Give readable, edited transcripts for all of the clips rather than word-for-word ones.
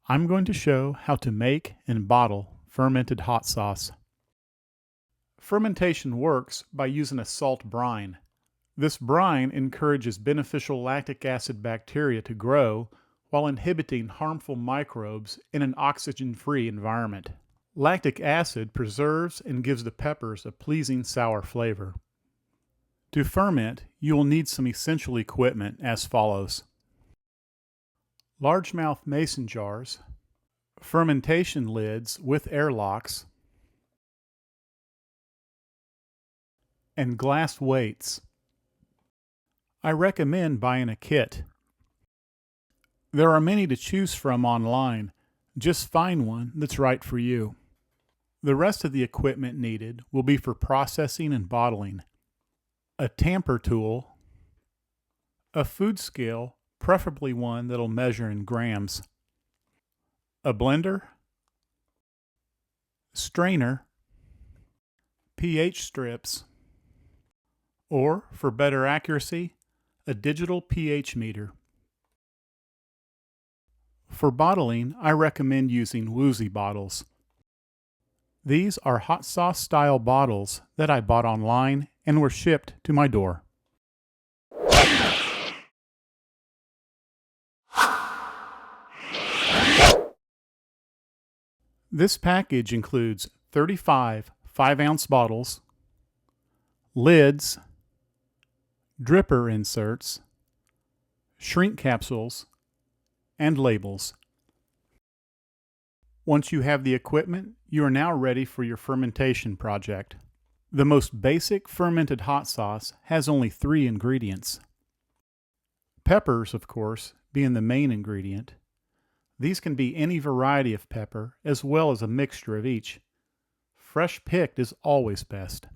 I'm going to show how to make and bottle fermented hot sauce. Fermentation works by using a salt brine. This brine encourages beneficial lactic acid bacteria to grow while inhibiting harmful microbes in an oxygen-free environment. Lactic acid preserves and gives the peppers a pleasing sour flavor. To ferment, you will need some essential equipment as follows: largemouth mason jars, fermentation lids with airlocks, and glass weights. I recommend buying a kit. There are many to choose from online. Just find one that's right for you. The rest of the equipment needed will be for processing and bottling: a tamper tool, a food scale, preferably one that'll measure in grams, a blender, strainer, pH strips, or, for better accuracy, a digital pH meter. For bottling, I recommend using Woozy Bottles. These are hot sauce style bottles that I bought online and were shipped to my door. This package includes 35 5-ounce bottles, lids, dripper inserts, shrink capsules, and labels. Once you have the equipment, you are now ready for your fermentation project. The most basic fermented hot sauce has only 3 ingredients. Peppers, of course, being the main ingredient. These can be any variety of pepper as well as a mixture of each. Fresh picked is always best.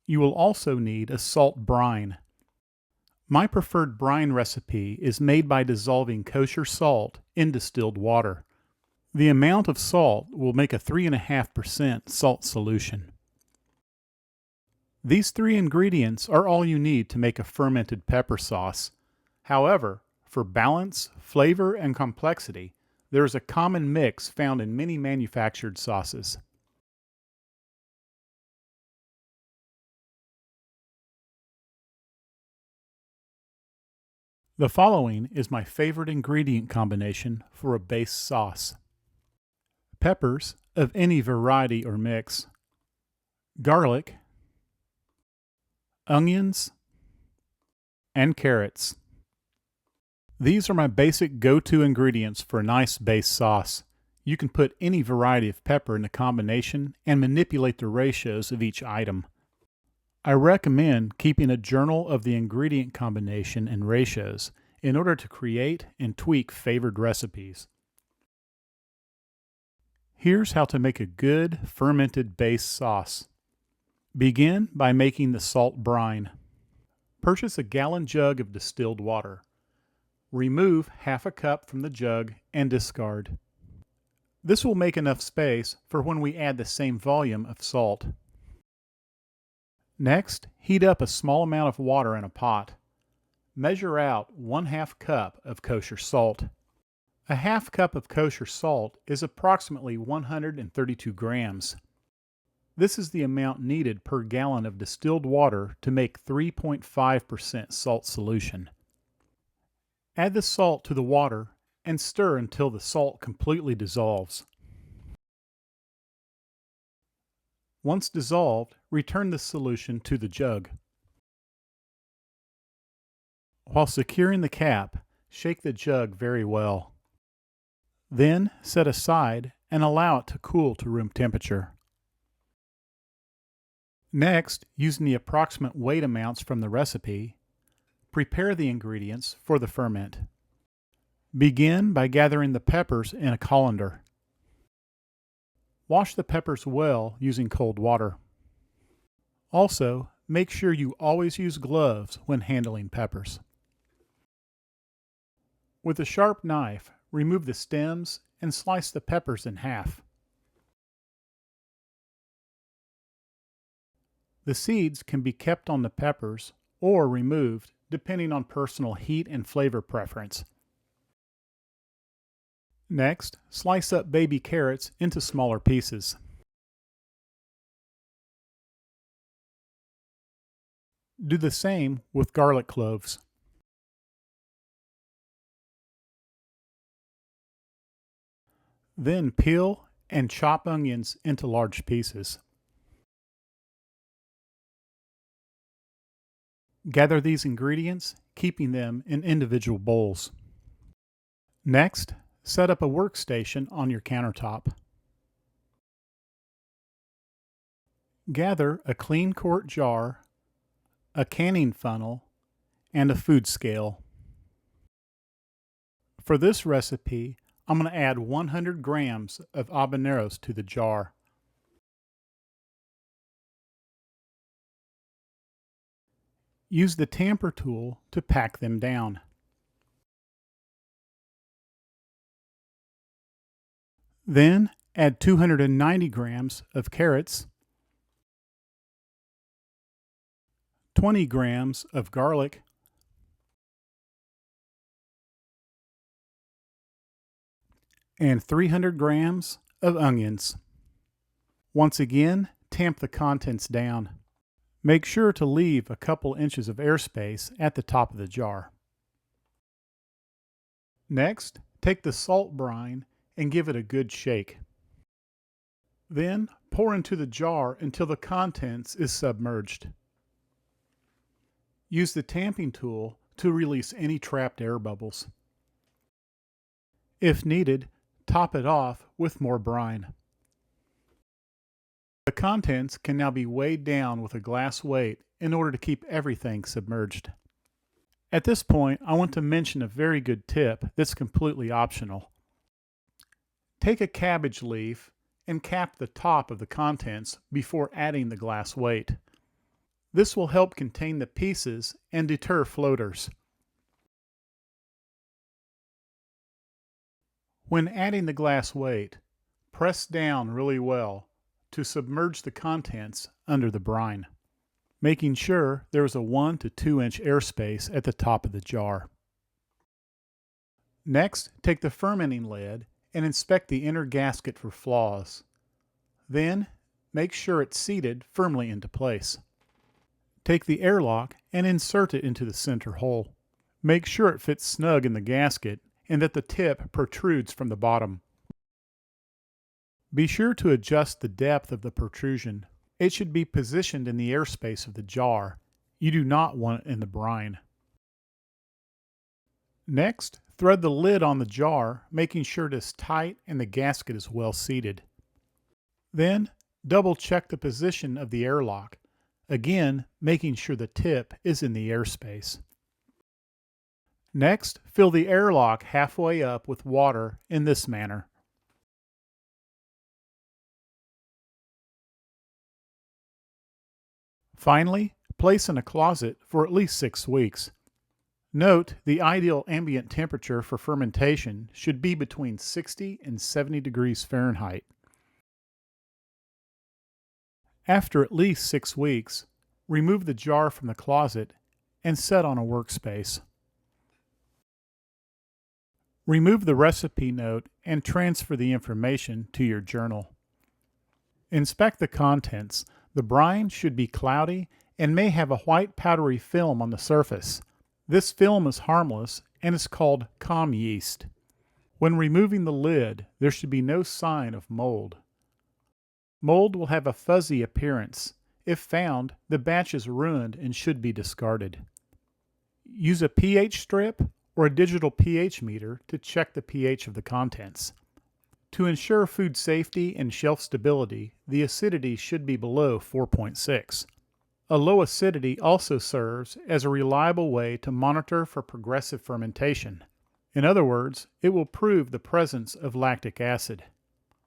You will also need a salt brine. My preferred brine recipe is made by dissolving kosher salt in distilled water. The amount of salt will make a 3.5% salt solution. These 3 ingredients are all you need to make a fermented pepper sauce. However, for balance, flavor, and complexity, there is a common mix found in many manufactured sauces. The following is my favorite ingredient combination for a base sauce: peppers of any variety or mix, garlic, onions, and carrots. These are my basic go-to ingredients for a nice base sauce. You can put any variety of pepper in the combination and manipulate the ratios of each item. I recommend keeping a journal of the ingredient combination and ratios in order to create and tweak favored recipes. Here's how to make a good fermented base sauce. Begin by making the salt brine. Purchase a gallon jug of distilled water. Remove half a cup from the jug and discard. This will make enough space for when we add the same volume of salt. Next, heat up a small amount of water in a pot. Measure out 1/2 cup of kosher salt. A half cup of kosher salt is approximately 132 grams. This is the amount needed per gallon of distilled water to make 3.5% salt solution. Add the salt to the water and stir until the salt completely dissolves. Once dissolved, return the solution to the jug. While securing the cap, shake the jug very well. Then set aside and allow it to cool to room temperature. Next, using the approximate weight amounts from the recipe, prepare the ingredients for the ferment. Begin by gathering the peppers in a colander. Wash the peppers well using cold water. Also, make sure you always use gloves when handling peppers. With a sharp knife, remove the stems and slice the peppers in half. The seeds can be kept on the peppers or removed depending on personal heat and flavor preference. Next, slice up baby carrots into smaller pieces. Do the same with garlic cloves. Then peel and chop onions into large pieces. Gather these ingredients, keeping them in individual bowls. Next, set up a workstation on your countertop. Gather a clean quart jar, a canning funnel, and a food scale. For this recipe, I'm going to add 100 grams of habaneros to the jar. Use the tamper tool to pack them down. Then add 290 grams of carrots, 20 grams of garlic, and 300 grams of onions. Once again, tamp the contents down. Make sure to leave a couple inches of airspace at the top of the jar. Next, take the salt brine and give it a good shake. Then pour into the jar until the contents is submerged. Use the tamping tool to release any trapped air bubbles. If needed, top it off with more brine. The contents can now be weighed down with a glass weight in order to keep everything submerged. At this point, I want to mention a very good tip that's completely optional. Take a cabbage leaf and cap the top of the contents before adding the glass weight. This will help contain the pieces and deter floaters. When adding the glass weight, press down really well to submerge the contents under the brine, making sure there is a 1 to 2 inch airspace at the top of the jar. Next, take the fermenting lid and inspect the inner gasket for flaws. Then, make sure it's seated firmly into place. Take the airlock and insert it into the center hole. Make sure it fits snug in the gasket and that the tip protrudes from the bottom. Be sure to adjust the depth of the protrusion. It should be positioned in the airspace of the jar. You do not want it in the brine. Next, thread the lid on the jar, making sure it is tight and the gasket is well seated. Then, double check the position of the airlock, again making sure the tip is in the airspace. Next, fill the airlock halfway up with water in this manner. Finally, place in a closet for at least 6 weeks. Note, the ideal ambient temperature for fermentation should be between 60 and 70 degrees Fahrenheit. After at least 6 weeks, remove the jar from the closet and set on a workspace. Remove the recipe note and transfer the information to your journal. Inspect the contents. The brine should be cloudy and may have a white powdery film on the surface. This film is harmless and is called calm yeast. When removing the lid, there should be no sign of mold. Mold will have a fuzzy appearance. If found, the batch is ruined and should be discarded. Use a pH strip or a digital pH meter to check the pH of the contents. To ensure food safety and shelf stability, the acidity should be below 4.6. A low acidity also serves as a reliable way to monitor for progressive fermentation. In other words, it will prove the presence of lactic acid.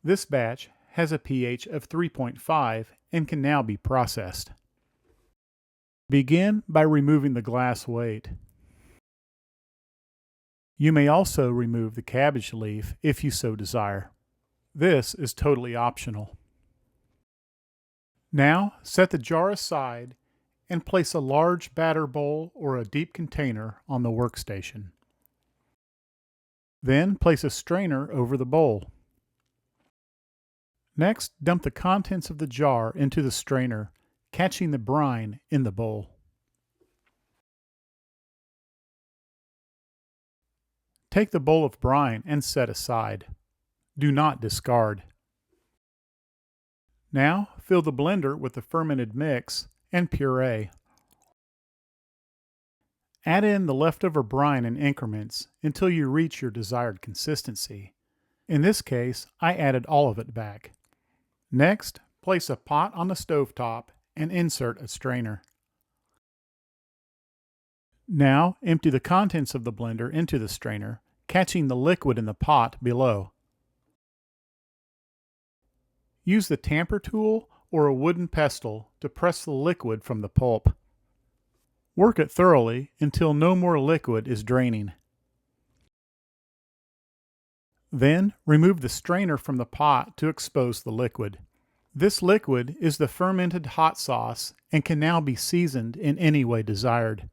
This batch has a pH of 3.5 and can now be processed. Begin by removing the glass weight. You may also remove the cabbage leaf if you so desire. This is totally optional. Now, set the jar aside and place a large batter bowl or a deep container on the workstation. Then place a strainer over the bowl. Next, dump the contents of the jar into the strainer, catching the brine in the bowl. Take the bowl of brine and set aside. Do not discard. Now, fill the blender with the fermented mix and puree. Add in the leftover brine in increments until you reach your desired consistency. In this case, I added all of it back. Next, place a pot on the stovetop and insert a strainer. Now, empty the contents of the blender into the strainer, catching the liquid in the pot below. Use the tamper tool or a wooden pestle to press the liquid from the pulp. Work it thoroughly until no more liquid is draining. Then, remove the strainer from the pot to expose the liquid. This liquid is the fermented hot sauce and can now be seasoned in any way desired.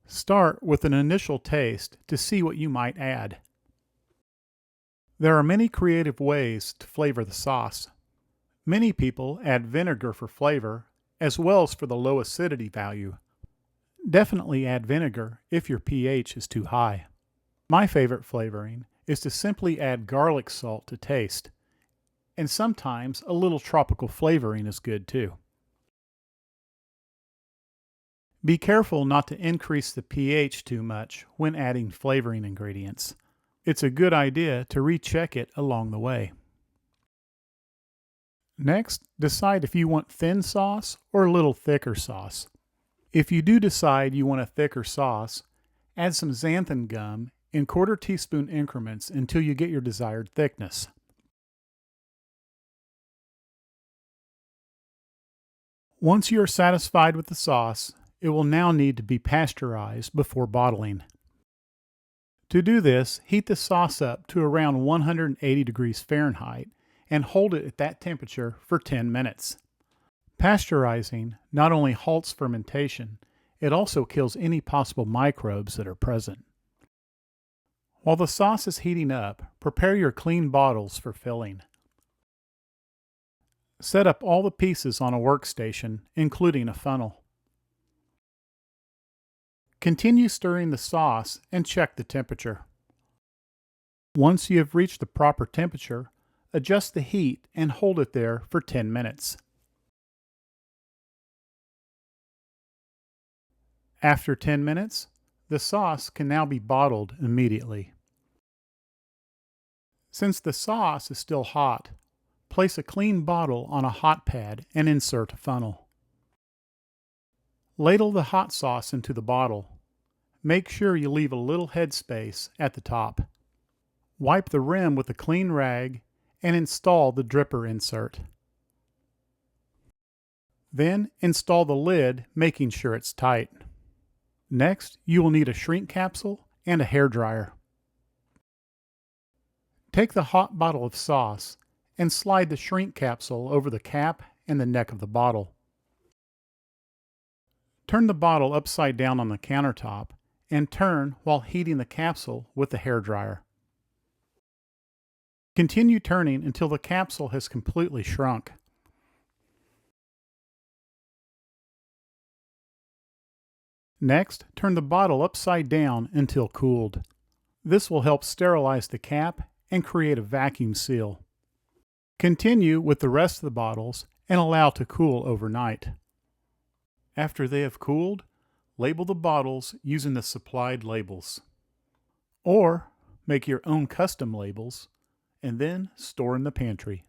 Start with an initial taste to see what you might add. There are many creative ways to flavor the sauce. Many people add vinegar for flavor, as well as for the low acidity value. Definitely add vinegar if your pH is too high. My favorite flavoring is to simply add garlic salt to taste, and sometimes a little tropical flavoring is good too. Be careful not to increase the pH too much when adding flavoring ingredients. It's a good idea to recheck it along the way. Next, decide if you want thin sauce or a little thicker sauce. If you do decide you want a thicker sauce, add some xanthan gum in 1/4 teaspoon increments until you get your desired thickness. Once you are satisfied with the sauce, it will now need to be pasteurized before bottling. To do this, heat the sauce up to around 180 degrees Fahrenheit and hold it at that temperature for 10 minutes. Pasteurizing not only halts fermentation, it also kills any possible microbes that are present. While the sauce is heating up, prepare your clean bottles for filling. Set up all the pieces on a workstation, including a funnel. Continue stirring the sauce and check the temperature. Once you have reached the proper temperature, adjust the heat and hold it there for 10 minutes. After 10 minutes, the sauce can now be bottled immediately. Since the sauce is still hot, place a clean bottle on a hot pad and insert a funnel. Ladle the hot sauce into the bottle. Make sure you leave a little headspace at the top. Wipe the rim with a clean rag and install the dripper insert. Then install the lid, making sure it's tight. Next, you will need a shrink capsule and a hairdryer. Take the hot bottle of sauce and slide the shrink capsule over the cap and the neck of the bottle. Turn the bottle upside down on the countertop and turn while heating the capsule with the hairdryer. Continue turning until the capsule has completely shrunk. Next, turn the bottle upside down until cooled. This will help sterilize the cap and create a vacuum seal. Continue with the rest of the bottles and allow to cool overnight. After they have cooled, label the bottles using the supplied labels. Or make your own custom labels and then store in the pantry.